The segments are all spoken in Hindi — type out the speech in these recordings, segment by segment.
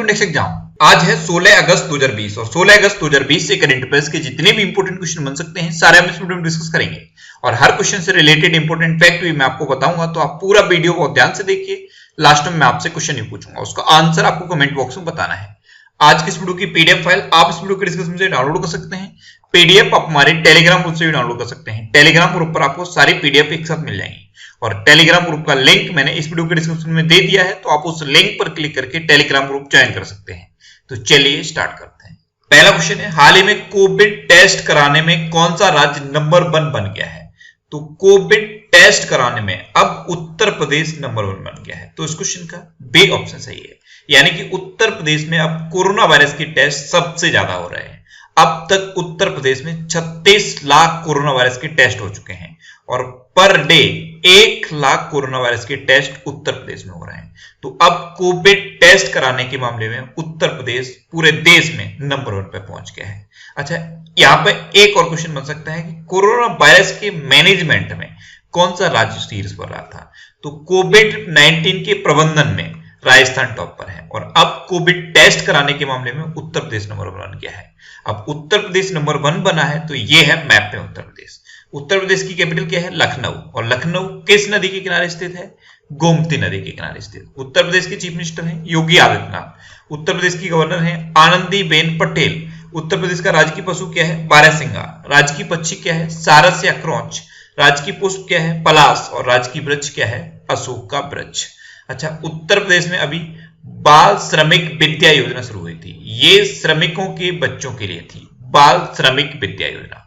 Next exam. आज है 16 अगस्त 2020 और 16 अगस्त 2020 से करंट अफेयर्स के जितने भी इंपोर्टेंट क्वेश्चन बन सकते हैं सारे हम इस वीडियो में डिस्कस करेंगे और हर क्वेश्चन से रिलेटेड इंपोर्टेंट फैक्ट भी मैं आपको बताऊंगा, तो आप पूरा वीडियो बहुत ध्यान से देखिए। लास्ट में मैं आपसे क्वेश्चन ही पूछूंगा, उसका आंसर आपको कमेंट बॉक्स में बताना है। आज की इस वीडियो की पीडीएफ फाइल आप इस वीडियो के डिस्क्रिप्शन से डाउनलोड कर सकते हैं। पीडीएफ आप हमारे टेलीग्राम ग्रुप से भी डाउनलोड कर सकते हैं। टेलीग्राम ग्रुप पर आपको सारी पीडीएफ एक साथ मिल जाएंगी और टेलीग्राम ग्रुप का लिंक मैंने इस वीडियो के डिस्क्रिप्शन में दे दिया है, तो आप उस लिंक पर क्लिक करके टेलीग्राम ग्रुप ज्वाइन कर सकते हैं। तो चलिए स्टार्ट करते हैं। पहला क्वेश्चन है, हाल ही में कोविड टेस्ट कराने में कौन सा राज्य नंबर 1 बन गया है? तो कोविड टेस्ट कराने में अब उत्तर प्रदेश नंबर 1 बन गया है। तो इस क्वेश्चन का बी ऑप्शन सही है, यानी कि उत्तर प्रदेश में अब कोरोना वायरस के टेस्ट सबसे ज्यादा हो रहे हैं। अब तक उत्तर प्रदेश में 36 लाख कोरोना वायरस के टेस्ट हो चुके हैं और per day 1 lakh corona virus के टेस्ट उत्तर प्रदेश में हो रहे हैं। तो अब कोविड टेस्ट कराने के मामले में उत्तर प्रदेश पूरे देश में नंबर 1 पे पहुंच गया है। अच्छा, यहां पे एक और क्वेश्चन बन सकता है कि कोरोना वायरस के मैनेजमेंट में कौन सा राज्य शीर्ष पर रहा था? तो कोविड 19 के प्रबंधन में राजस्थान टॉप पर है और अब कोविड टेस्ट कराने के मामले में उत्तर प्रदेश नंबर 1 बन गया है। अब उत्तर प्रदेश नंबर 1 बना है तो ये है मैप में उत्तर प्रदेश। उत्तर प्रदेश की कैपिटल क्या है? लखनऊ। और लखनऊ किस नदी के किनारे स्थित है? गोमती नदी के किनारे स्थित। उत्तर प्रदेश के चीफ मिनिस्टर हैं योगी आदित्यनाथ। उत्तर प्रदेश की गवर्नर हैं आनंदीबेन पटेल। उत्तर प्रदेश का राजकीय पशु क्या है? बारहसिंगा। राजकीय पक्षी क्या है? सारस या क्रोंच। राजकीय पुष्प क्या है? पलाश। और राजकीय वृक्ष क्या है? अशोक का वृक्ष। अच्छा, उत्तर प्रदेश में अभी बाल श्रमिक विद्या योजना शुरू हुई थी। ये श्रमिकों के बच्चों के लिए थी, बाल श्रमिक विद्या योजना।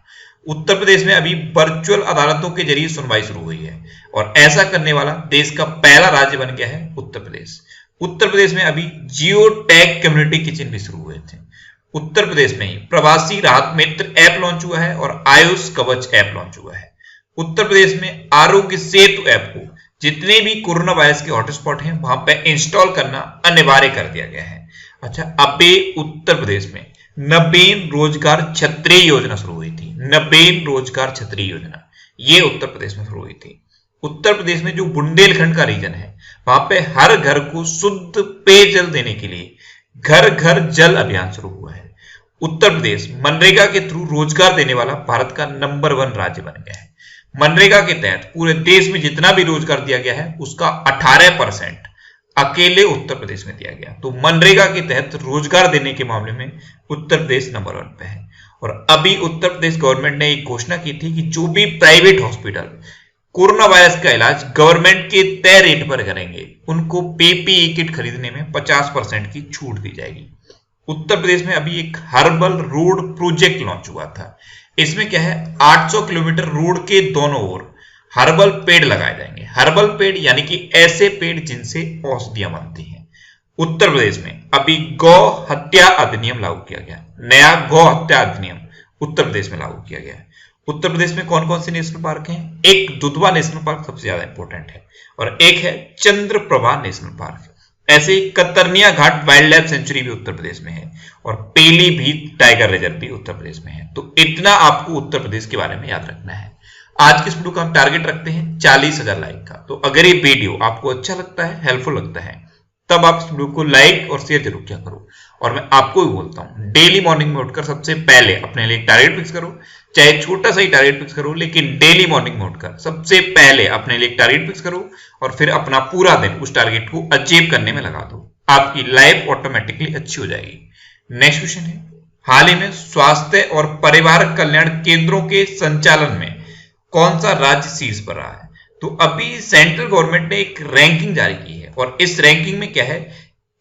उत्तर प्रदेश में अभी वर्चुअल अदालतों के जरिए सुनवाई शुरू हुई है और ऐसा करने वाला देश का पहला राज्य बन गया है उत्तर प्रदेश। उत्तर प्रदेश में अभी जियो टैग कम्युनिटी किचन भी शुरू हुए थे। उत्तर प्रदेश में ही प्रवासी राहत मित्र ऐप लॉन्च हुआ है और आयुष कवच ऐप लॉन्च हुआ है। उत्तर प्रदेश में आरोग्य सेतु ऐप को जितने भी कोरोना वायरस के हॉटस्पॉट हैं वहां पे इंस्टॉल करना अनिवार्य कर दिया गया है। अच्छा, अभी उत्तर प्रदेश में नवीन रोजगार छतरी योजना शुरू हुई थी। नवीन रोजगार छतरी योजना ये उत्तर प्रदेश में शुरू हुई थी। उत्तर प्रदेश में जो बुंदेलखंड का रीजन है वहां पे हर घर को शुद्ध पेयजल देने के लिए घर घर जल अभियान शुरू हुआ है। उत्तर प्रदेश मनरेगा के थ्रू रोजगार देने वाला भारत का नंबर 1 राज्य बन गया है। मनरेगा के तहत पूरे देश में जितना भी रोजगार दिया गया है उसका 18% अकेले उत्तर प्रदेश में दिया गया। तो मनरेगा के तहत रोजगार देने के मामले में उत्तर प्रदेश नंबर 1 पे है। और अभी उत्तर प्रदेश गवर्नमेंट ने एक घोषणा की थी कि जो भी प्राइवेट हॉस्पिटल कोरोना वायरस का इलाज गवर्नमेंट के तय रेट पर करेंगे उनको पीपीई किट खरीदने में 50% की छूट दी जाएगी। उत्तर प्रदेश में अभी एक हर्बल रोड प्रोजेक्ट लॉन्च हुआ था। इसमें क्या है, 800 किलोमीटर रोड के दोनों ओर हर्बल पेड़ लगाए जाएंगे। हर्बल पेड़ यानी कि ऐसे पेड़ जिनसे औषधियां बनती हैं। उत्तर प्रदेश में अभी गौ हत्या अधिनियम लागू किया गया। नया गौ हत्या अधिनियम उत्तर प्रदेश में लागू किया गया है। उत्तर प्रदेश में कौन कौन से नेशनल पार्क हैं? एक दुधवा नेशनल पार्क सबसे ज्यादा इंपॉर्टेंट है और एक है चंद्रप्रभा नेशनल पार्क। ऐसे कतरनिया घाट वाइल्ड लाइफ सेंचुरी भी उत्तर प्रदेश में है और पीलीभीत टाइगर रिजर्व भी उत्तर प्रदेश में है। तो इतना आपको उत्तर प्रदेश के बारे में याद रखना है। आज की इस वीडियो का हम टारगेट रखते हैं 40,000 लाइक का। तो अगर ये वीडियो आपको अच्छा लगता है, हेल्पफुल लगता है, तब आप इस वीडियो को लाइक और शेयर जरूर किया करो। और मैं आपको भी बोलता हूं, डेली मॉर्निंग में उठकर सबसे पहले अपने लिए टारगेट फिक्स करो। चाहे छोटा सा ही टारगेट फिक्स करो, लेकिन डेली मॉर्निंग में उठकर सबसे पहले अपने लिए टारगेट फिक्स करो और फिर अपना पूरा दिन उस टारगेट को अचीव करने में लगा दो। आपकी लाइफ ऑटोमेटिकली अच्छी हो जाएगी। नेक्स्ट क्वेश्चन है, हाल ही में स्वास्थ्य और परिवार कल्याण केंद्रों के संचालन में कौन सा राज्य शीर्ष पर रहा है? तो अभी सेंट्रल गवर्नमेंट ने एक रैंकिंग जारी की है और इस रैंकिंग में क्या है,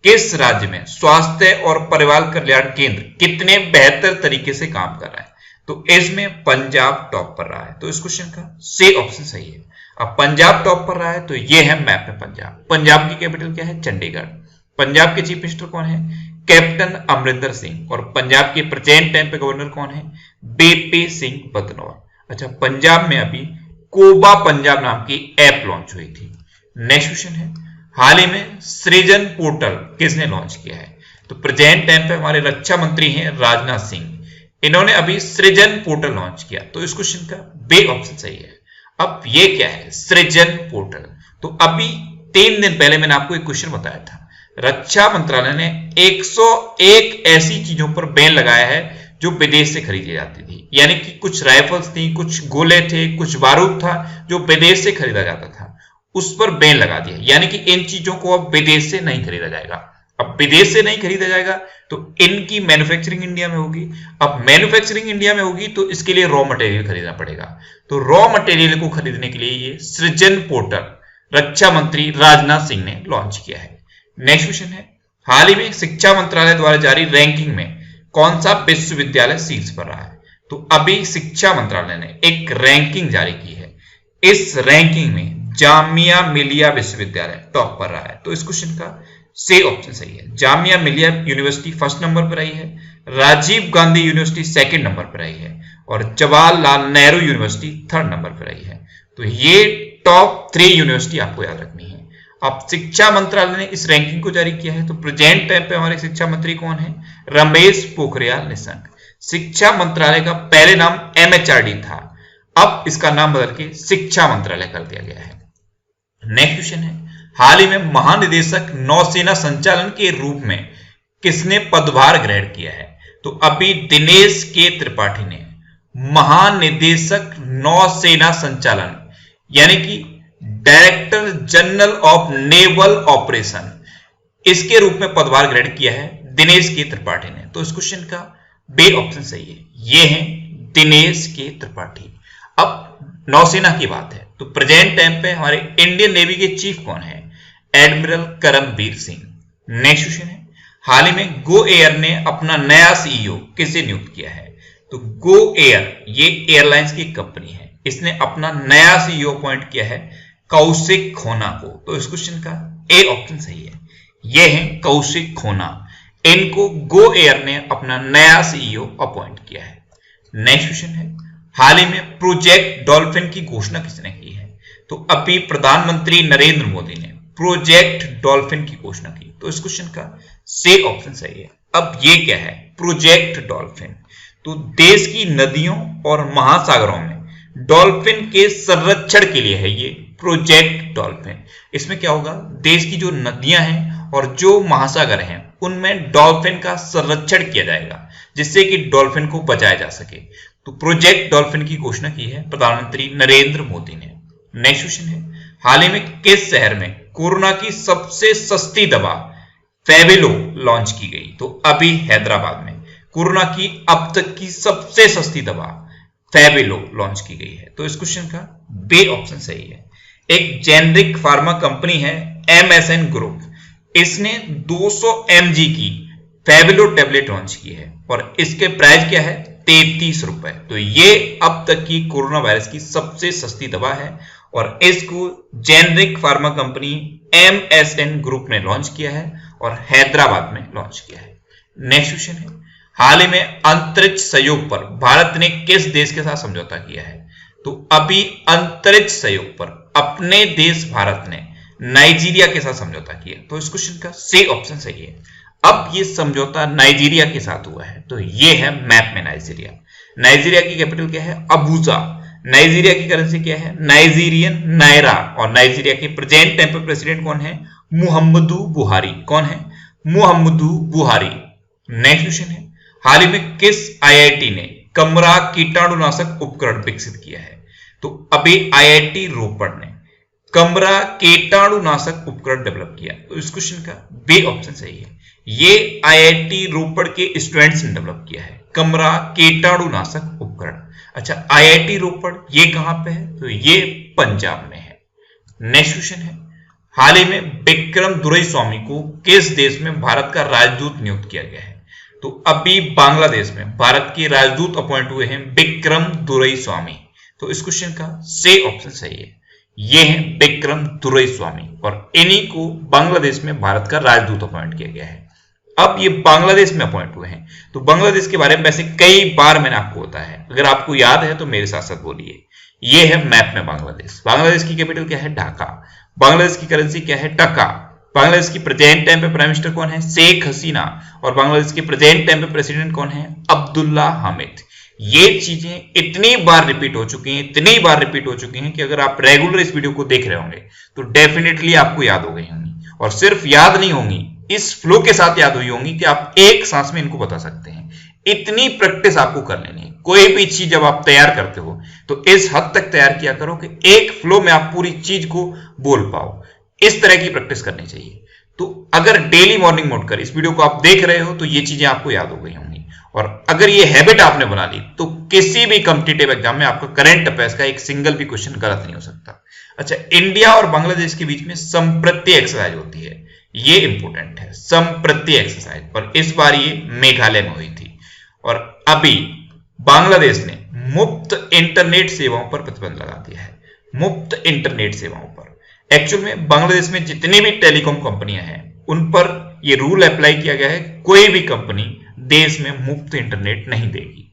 किस राज्य में स्वास्थ्य और परिवार कल्याण केंद्र कितने बेहतर तरीके से काम कर रहा है। तो इसमें पंजाब टॉप पर रहा है। तो इस क्वेश्चन का सी ऑप्शन सही है। अब पंजाब टॉप पर रहा है तो ये है मैप में पंजाब। पंजाब की कैपिटल क्या है? चंडीगढ़। पंजाब के चीफ मिनिस्टर कौन है? कैप्टन अमरिंदर सिंह। और पंजाब के प्रेजेंट टाइम पे गवर्नर कौन है? बीपी सिंह बदनौर। अच्छा, पंजाब में अभी कोबा पंजाब नाम की ऐप लॉन्च हुई थी। नेक्स्ट क्वेश्चन है, हाल ही में सृजन पोर्टल किसने लॉन्च किया है? तो प्रेजेंट टाइम पे हमारे रक्षा मंत्री हैं राजनाथ सिंह। इन्होंने अभी सृजन पोर्टल लॉन्च किया। तो इस क्वेश्चन का बी ऑप्शन सही है। अब ये क्या है सृजन पोर्टल? तो अभी 3 दिन पहले मैंने आपको एक क्वेश्चन बताया था, रक्षा मंत्रालय ने 101 ऐसी चीजों पर बैन लगाया है जो विदेश से खरीदी जाती थी। यानी कि कुछ राइफल्स थी, कुछ गोले थे, कुछ बारूद था जो विदेश से खरीदा जाता था, उस पर बैन लगा दिया। यानी कि इन चीजों को अब विदेश से नहीं खरीदा जाएगा। अब विदेश से नहीं खरीदा जाएगा तो इनकी मैन्युफैक्चरिंग इंडिया में होगी। अब मैन्युफैक्चरिंग इंडिया में होगी तो इसके लिए रॉ मटेरियल खरीदना पड़ेगा। तो रॉ मटेरियल को खरीदने के लिए ये सृजन पोर्टल रक्षा मंत्री राजनाथ सिंह ने लॉन्च किया है। नेक्स्ट क्वेश्चन है, हाल ही में शिक्षा मंत्रालय द्वारा जारी रैंकिंग में कौन सा विश्वविद्यालय शीर्ष पर रहा है? तो अभी शिक्षा मंत्रालय ने एक रैंकिंग जारी की है। इस रैंकिंग में जामिया मिलिया विश्वविद्यालय टॉप पर रहा है। तो इस क्वेश्चन का सी ऑप्शन सही है। Jamia Millia university first number पर आई है, Rajiv Gandhi university second number पर आई है और Jawaharlal Nehru university third number पर आई है। तो ये टॉप 3 यूनिवर्सिटी आपको याद रखनी है। अब शिक्षा मंत्रालय ने इस रैंकिंग को जारी किया है। तो प्रेजेंट टाइम पे हमारे शिक्षा मंत्री कौन है? रमेश पोखरियाल निशंक। शिक्षा मंत्रालय का पहले नाम MHRD था, अब इसका नाम बदल के शिक्षा मंत्रालय कर दिया गया है। नेक्स्ट क्वेश्चन है, हाल ही में महानिदेशक नौसेना संचालन के रूप में किसने पदभार ग्रहण किया है? तो अभी दिनेश के त्रिपाठी ने महानिदेशक नौसेना संचालन यानी कि director general of naval operation इसके रूप में पदभार ग्रहण किया है दिनेश के त्रिपाठी ने। तो इस क्वेश्चन का बी ऑप्शन सही है। ये है दिनेश के त्रिपाठी। अब नौसेना की बात है तो प्रेजेंट टाइम पे हमारे इंडियन नेवी के चीफ कौन है? Admiral Karambir Singh. Next question है, हाल ही में गो एयर ने अपना नया सीईओ किसे नियुक्त किया है? तो गो एयर ये एयरलाइंस की कंपनी है, इसने अपना नया सीईओ अपॉइंट किया है कौशिक खोना को। तो इस क्वेश्चन का ए ऑप्शन सही है। ये है कौशिक खोना, इनको गो एयर ने अपना नया सीईओ अपॉइंट किया है। नेक्स्ट क्वेश्चन है, हाल ही में प्रोजेक्ट डॉल्फिन की घोषणा किसने की है? तो अभी प्रधानमंत्री नरेंद्र मोदी ने प्रोजेक्ट डॉल्फिन की घोषणा की। तो इस क्वेश्चन का सी ऑप्शन सही है। अब ये क्या है प्रोजेक्ट डॉल्फिन? तो देश की नदियों और महासागरों में डॉल्फिन के संरक्षण के लिए है ये प्रोजेक्ट डॉल्फिन। इसमें क्या होगा, देश की जो नदियां हैं और जो महासागर हैं उनमें डॉल्फिन का संरक्षण किया जाएगा जिससे कि डॉल्फिन को बचाया जा सके। तो प्रोजेक्ट डॉल्फिन की घोषणा की है प्रधानमंत्री नरेंद्र मोदी ने। नेक्स्ट क्वेश्चन है, हाल ही में किस शहर में कोरोना की सबसे सस्ती दवा फेविलो लॉन्च की गई? तो अभी हैदराबाद में कोरोना की अब तक की सबसे सस्ती दवा फेविलो लॉन्च की गई है। तो इस क्वेश्चन का बी ऑप्शन सही है। एक जेनरिक फार्मा कंपनी है MSN ग्रुप, इसने 200 mg की फेविलो टेबलेट लॉन्च की है और इसके प्राइस क्या है 33 रुपए। तो ये अब तक की कोरोना वायरस की सबसे सस्ती दवा है और इसको generic pharma company MSN group ने लॉन्च किया है और हैदराबाद में लॉन्च किया है। नेक्स्ट क्वेश्चन है, हाल ही में अंतरिक्ष सहयोग पर भारत ने किस देश के साथ समझौता किया है? तो अभी अंतरिक्ष सहयोग पर अपने देश भारत ने नाइजीरिया के साथ समझौता किया। तो इस क्वेश्चन का सी ऑप्शन सही है। अब ये समझौता नाइजीरिया के साथ हुआ है तो ये है मैप में नाइजीरिया। नाइजीरिया की कैपिटल क्या है? अबूजा। नाइजीरिया की करेंसी क्या है? नाइजीरियन नायरा। और नाइजीरिया के प्रेजेंट टाइम पे प्रेसिडेंट कौन है? मुहम्मदू बुहारी। कौन है? मुहम्मदू बुहारी। नेक्स्ट क्वेश्चन है, हाल ही में किस IIT ने कमरा कीटाणुनाशक उपकरण विकसित किया है? तो अभी IIT रोपड़ ने कमरा कीटाणुनाशक उपकरण डेवलप किया। तो इस क्वेश्चन का बी ऑप्शन सही है। ये IIT रोपड़ के स्टूडेंट्स ने डेवलप किया है कमरा कीटाणुनाशक उपकरण। अच्छा, IIT रोपड़ ये कहां पे है? तो ये पंजाब में है। नेक्स्ट क्वेश्चन है, हाल ही में विक्रम दुरईस्वामी को किस देश में भारत का राजदूत नियुक्त किया गया है? तो अभी बांग्लादेश में भारत के राजदूत अपॉइंट हुए हैं विक्रम दुरईस्वामी। तो इस क्वेश्चन का सी ऑप्शन सही है। ये है विक्रम दुरईस्वामी और इन्हीं को बांग्लादेश में भारत का राजदूत अपॉइंट किया गया है। अब ये बांग्लादेश में अपॉइंट हुए हैं तो बांग्लादेश के बारे में वैसे कई बार मैंने आपको बताया है, अगर आपको याद है तो मेरे साथ साथ बोलिए। ये है मैप में बांग्लादेश। बांग्लादेश की कैपिटल क्या है? ढाका। बांग्लादेश की करेंसी क्या है? टका। बांग्लादेश की प्रेजेंट टाइम पे प्राइम मिनिस्टर कौन है? शेख हसीना। और बांग्लादेश के प्रेजेंट टाइम पे प्रेसिडेंट कौन है? अब्दुल्ला हामिद। ये चीजें इतनी बार रिपीट हो चुकी हैं, इतनी बार रिपीट हो चुकी हैं कि अगर आप रेगुलर इस वीडियो को देख रहे होंगे तो डेफिनेटली आपको याद हो गई होंगी। और सिर्फ याद नहीं होंगी, इस फ्लो के साथ याद हुई होंगी कि आप एक सांस में इनको बता सकते हैं। इतनी प्रैक्टिस आपको कर लेनी है। कोई भी चीज जब आप तैयार करते हो तो इस हद तक तैयार किया करो कि एक फ्लो में आप पूरी चीज को बोल पाओ। इस तरह की प्रैक्टिस करनी चाहिए। तो अगर डेली मॉर्निंग मोड कर इस वीडियो को आप देख रहे हो तो ये चीजें आपको याद हो गई होंगी, और अगर ये हैबिट आपने बना ली तो किसी भी कॉम्पिटिटिव एग्जाम में आपका करंट अफेयर्स का एक सिंगल भी क्वेश्चन गलत नहीं हो सकता। अच्छा, इंडिया और बांग्लादेश के बीच में संप्रति एक्सरसाइज होती है, ये इंपॉर्टेंट है, संप्रति एक्सरसाइज, और इस बार ये मेघालय में हुई थी। और अभी बांग्लादेश ने मुफ्त इंटरनेट सेवाओं पर प्रतिबंध लगा दिया है, मुफ्त इंटरनेट सेवाओं पर। एक्चुअल में बांग्लादेश में जितनी भी टेलीकॉम कंपनियां हैं उन पर यह रूल अप्लाई किया गया है, कोई भी कंपनी देश में मुफ्त इंटरनेट नहीं देगी।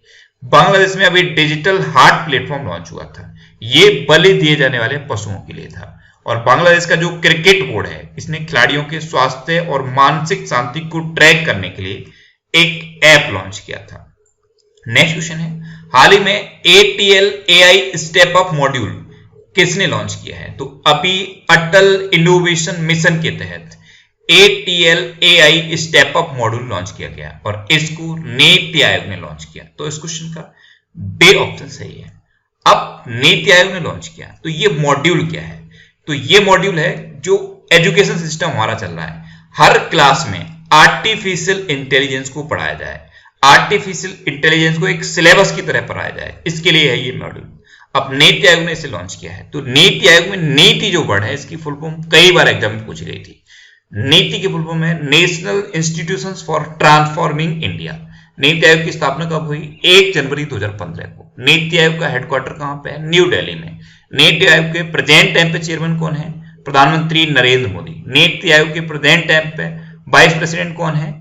बांग्लादेश में अभी डिजिटल हार्ट प्लेटफॉर्म लॉन्च हुआ था, ये बलि दिए जाने वाले पशुओं के लिए था। और बांग्लादेश का जो क्रिकेट बोर्ड है इसने खिलाड़ियों के स्वास्थ्य और मानसिक शांति को ट्रैक करने के लिए एक ऐप लॉन्च किया था। नेक्स्ट क्वेश्चन है, हाल ही में ATL AI step up module किसने लॉन्च किया है? तो अभी अटल इनोवेशन मिशन के तहत ATL AI step up module launch किया गया और इसको नीति आयोग ने लॉन्च किया। तो इस क्वेश्चन का बे ऑप्शन सही है। अब नीति आयोग ने लॉन्च किया तो ये मॉड्यूल क्या है? तो ये मॉड्यूल है जो एजुकेशन सिस्टम हमारा चल रहा है, हर क्लास में आर्टिफिशियल इंटेलिजेंस को पढ़ाया जाए, आर्टिफिशियल इंटेलिजेंस को एक सिलेबस की तरह पढ़ाया जाए, इसके लिए है ये मॉड्यूल। अब नीति आयोग ने इसे लॉन्च किया है। तो नीति आयोग में नीति जो वर्ड है इसकी फुल फॉर्म कई बार एग्जाम में पूछी गई थी। नीति की फुल फॉर्म है national institutions for transforming India. NITI Aayog की स्थापना कब हुई? 1 जनवरी 2015 को। नीति आयोग का हेडक्वार्टर कहां पे है? न्यू दिल्ली में। नीति आयोग के प्रेजेंट टाइम पे चेयरमैन कौन है? प्रधानमंत्री नरेंद्र मोदी। नीति आयोग के प्रेजेंट टाइम पे वाइस प्रेसिडेंट कौन है?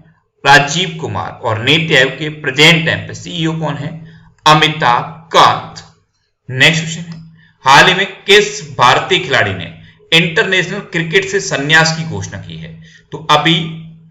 राजीव कुमार। और नीति आयोग के प्रेजेंट टाइम पे CEO कौन है? अमिताभ कांत। नेक्स्ट क्वेश्चन है, हाल ही में किस भारतीय खिलाड़ी ने इंटरनेशनल क्रिकेट से संन्यास की घोषणा की है? तो अभी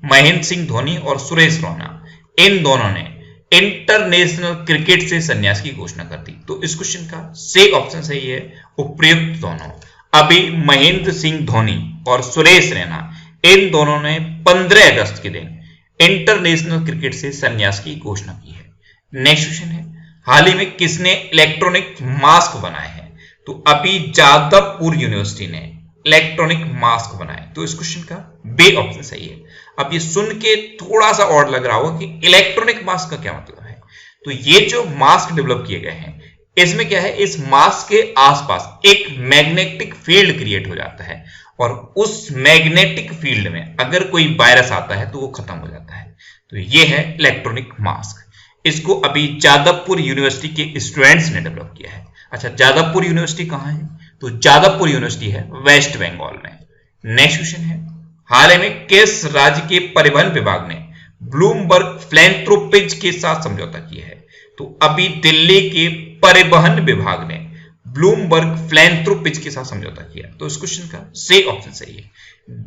महेंद्र सिंह धोनी और सुरेश रैना, इन दोनों ने इंटरनेशनल क्रिकेट से संन्यास की घोषणा कर दी। तो इस क्वेश्चन का सही ऑप्शन सही है, उपयुक्त दोनों। अभी महेंद्र सिंह धोनी और सुरेश रैना, इन दोनों ने 15 अगस्त के दिन इंटरनेशनल क्रिकेट से संन्यास की घोषणा की है। नेक्स्ट क्वेश्चन है, हाल ही में किसने इलेक्ट्रॉनिक मास्क बनाए हैं? तो अभी जादवपुर यूनिवर्सिटी ने इलेक्ट्रॉनिक मास्क बनाए। तो इस क्वेश्चन का बे ऑप्शन सही है। अब ये सुन के थोड़ा सा ऑड लग रहा होगा कि इलेक्ट्रॉनिक मास्क का क्या मतलब है। तो ये जो मास्क डेवलप किए गए हैं इसमें क्या है, इस मास्क के आसपास एक मैग्नेटिक फील्ड क्रिएट हो जाता है और उस मैग्नेटिक फील्ड में अगर कोई वायरस आता है तो वो खत्म हो जाता है। तो ये है इलेक्ट्रॉनिक मास्क। इसको अभी जादवपुर यूनिवर्सिटी के स्टूडेंट्स ने डेवलप किया है। अच्छा, जादवपुर यूनिवर्सिटी कहां है? तो जादवपुर यूनिवर्सिटी है वेस्ट बंगाल में। नेक्स्ट क्वेश्चन है, हाल ही में किस राज्य के परिवहन विभाग ने ब्लूमबर्ग फिलैंथ्रोपीज के साथ समझौता किया है? तो अभी दिल्ली के परिवहन विभाग ने ब्लूमबर्ग फिलैंथ्रोपीज के साथ समझौता किया। तो इस क्वेश्चन का सही ऑप्शन सही है।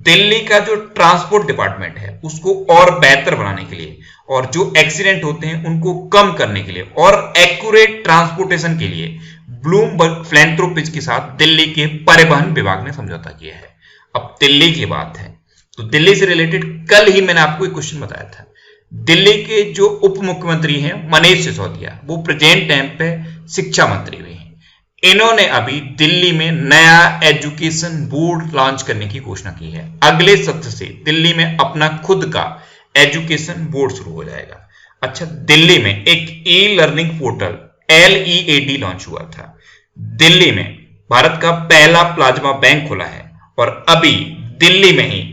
दिल्ली का जो ट्रांसपोर्ट डिपार्टमेंट है उसको और बेहतर बनाने के लिए और जो एक्सीडेंट होते हैं उनको कम करने के लिए और एक्यूरेट ट्रांसपोर्टेशन के लिए ब्लूमबर्ग फिलैंथ्रोपीज के साथ दिल्ली के परिवहन विभाग ने समझौता किया है। अब दिल्ली की बात है तो दिल्ली से रिलेटेड कल ही मैंने आपको एक क्वेश्चन बताया था। दिल्ली के जो उप मुख्यमंत्री हैं मनीष सिसोदिया, वो प्रेजेंट टाइम पे शिक्षा मंत्री भी हैं। इन्होंने अभी दिल्ली में नया एजुकेशन बोर्ड लॉन्च करने की घोषणा की है। अगले सत्र से दिल्ली में अपना खुद का एजुकेशन बोर्ड शुरू हो जाएगा। अच्छा, दिल्ली में एक e learning portal LEAD launch हुआ था। दिल्ली में भारत का पहला प्लाज्मा बैंक खुला है और अभी दिल्ली में ही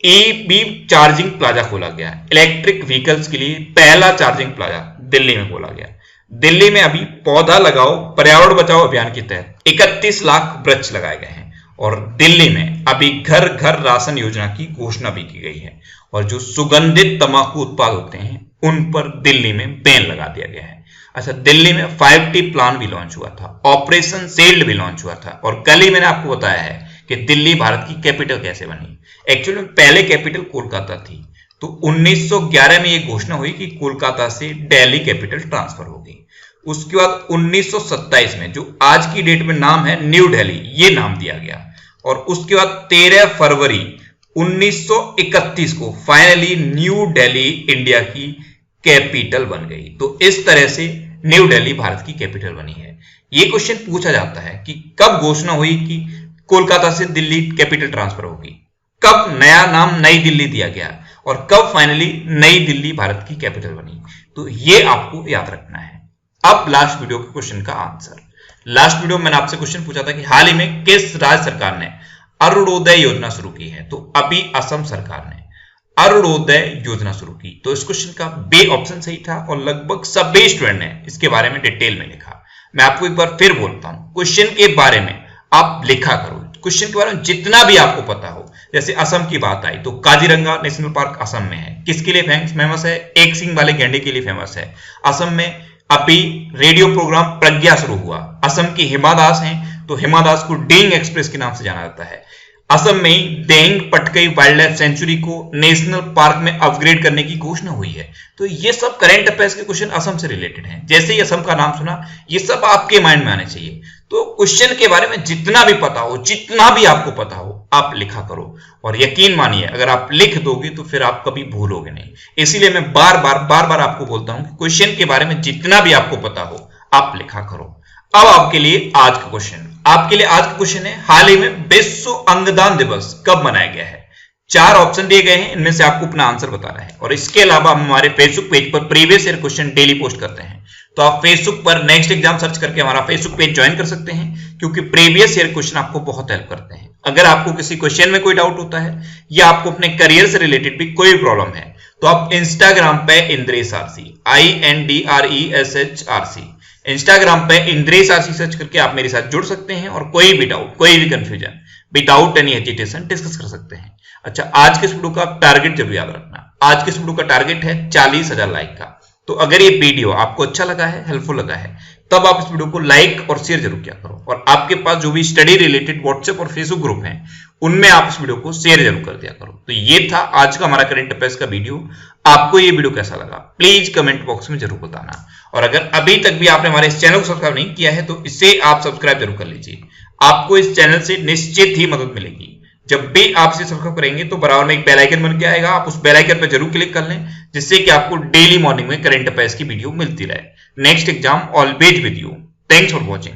EV चार्जिंग प्लाजा खोला गया। इलेक्ट्रिक व्हीकल्स के लिए पहला चार्जिंग प्लाजा दिल्ली में खोला गया। दिल्ली में अभी पौधा लगाओ पर्यावरण बचाओ अभियान के तहत 31 लाख वृक्ष लगाए गए हैं और दिल्ली में अभी घर घर राशन योजना की घोषणा भी की गई है और जो सुगंधित तंबाकू उत्पाद होते हैं उन पर दिल्ली में बैन लगा दिया गया है। अच्छा, दिल्ली में 5T प्लान भी लॉन्च हुआ था, ऑपरेशन शील्ड भी लॉन्च हुआ था और कल ही मैंने आपको बताया है कि दिल्ली भारत की कैपिटल कैसे बनी। एक्चुअली में पहले कैपिटल कोलकाता थी, तो 1911 में यह घोषणा हुई कि कोलकाता से दिल्ली कैपिटल ट्रांसफर होगी। उसके बाद 1927 में जो आज की डेट में नाम है न्यू दिल्ली, ये नाम दिया गया और उसके बाद 13 फरवरी 1931 को फाइनली न्यू दिल्ली इंडिया की कैपिटल बन गई। तो इस तरह से न्यू दिल्ली भारत की कैपिटल बनी है। ये क्वेश्चन पूछा जाता है कि कब घोषणा हुई कि कोलकाता से दिल्ली कैपिटल ट्रांसफर होगी, कब नया नाम नई दिल्ली दिया गया और कब फाइनली नई दिल्ली भारत की कैपिटल बनी। तो ये आपको याद रखना है। अब लास्ट वीडियो के क्वेश्चन का आंसर। लास्ट वीडियो में मैंने आपसे क्वेश्चन पूछा था कि हाल ही में किस राज्य सरकार ने अरुणोदय योजना शुरू की है। तो अभी असम सरकार ने अरुणोदय योजना शुरू की। तो इस क्वेश्चन का बी ऑप्शन सही था और लगभग सभी स्टूडेंट ने इसके बारे में डिटेल में लिखा। मैं आपको एक बार फिर बोलता हूं, क्वेश्चन के बारे में आप लिखा करो। क्वेश्चन के बारे में जितना भी आपको पता हो, जैसे असम की बात आई तो काजीरंगा नेशनल पार्क असम में है, किसके लिए फेमस है? एक सिंग वाले गैंडे के लिए फेमस है। असम में अभी रेडियो प्रोग्राम प्रज्ञा शुरू हुआ। असम की हिमा दास हैं, तो हिमा दास को डेंग एक्सप्रेस के नाम से जाना जाता है। असम में ही Dehing Patkai wildlife sanctuary को नेशनल पार्क में अपग्रेड करने की घोषणा हुई है। तो ये सब करंट अफेयर्स के क्वेश्चन असम से रिलेटेड हैं। जैसे ही असम का नाम सुना, ये सब आपके माइंड में आने चाहिए। तो क्वेश्चन के बारे में जितना भी पता हो, जितना भी आपको पता हो, आप लिखा करो। और यकीन मानिए, अगर आप लिख दोगे तो फिर आप कभी भूलोगे नहीं। इसीलिए मैं बार बार आपको बोलता हूं कि क्वेश्चन के बारे में जितना भी आपको पता हो, आप लिखा करो। अब आपके लिए आज का क्वेश्चन, है हाल ही में विश्व अंगदान दिवस कब मनाया गया है। 4 ऑप्शन दिए गए हैं, इनमें से आपको अपना आंसर बताना है। और इसके अलावा हम हमारे फेसबुक पेज पर previous year question daily post करते हैं। तो आप फेसबुक पर नेक्स्ट एग्जाम सर्च करके हमारा फेसबुक पेज ज्वाइन कर सकते हैं, क्योंकि प्रीवियस ईयर क्वेश्चन आपको बहुत हेल्प करते हैं। अगर आपको किसी क्वेश्चन में कोई डाउट होता है या आपको अपने करियर से रिलेटेड भी कोई प्रॉब्लम है, तो आप इंस्टाग्राम पे इंद्रेश आरसी INDRESHRC इंस्टाग्राम पे इंद्रेश आरसी सर्च करके आप मेरे साथ जुड़ सकते हैं और कोई भी डाउट, कोई भी confusion without any hesitation discuss कर सकते हैं। अच्छा, आज के इस वीडियो का टारगेट जरूर याद रखना। आज के इस वीडियो का टारगेट है 40,000 लाइक का। तो अगर ये वीडियो आपको अच्छा लगा है, हेल्पफुल लगा है, तब आप इस वीडियो को लाइक और शेयर जरूर किया करो। और आपके पास जो भी स्टडी रिलेटेड व्हाट्सएप और फेसबुक ग्रुप हैं, उनमें आप इस वीडियो को शेयर जरूर कर दिया करो। तो ये था आज का हमारा करंट अफेयर्स का वीडियो। आपको ये वीडियो कैसा लगा प्लीज कमेंट बॉक्स में जरूर बताना। और अगर अभी तक भी आपने हमारे इस चैनल को सब्सक्राइब नहीं किया है, तो इसे आप सब्सक्राइब जरूर कर लीजिए। आपको इस चैनल से निश्चित ही मदद मिलेगी। जब भी आप इसे सब्सक्राइब करेंगे तो बराबर में एक बेल आइकन बन के आएगा, आप उस बेल आइकन पर जरूर क्लिक कर लें, जिससे कि आपको डेली मॉर्निंग में करंट अफेयर्स की वीडियो मिलती रहे। Next exam always with you. Thanks for watching.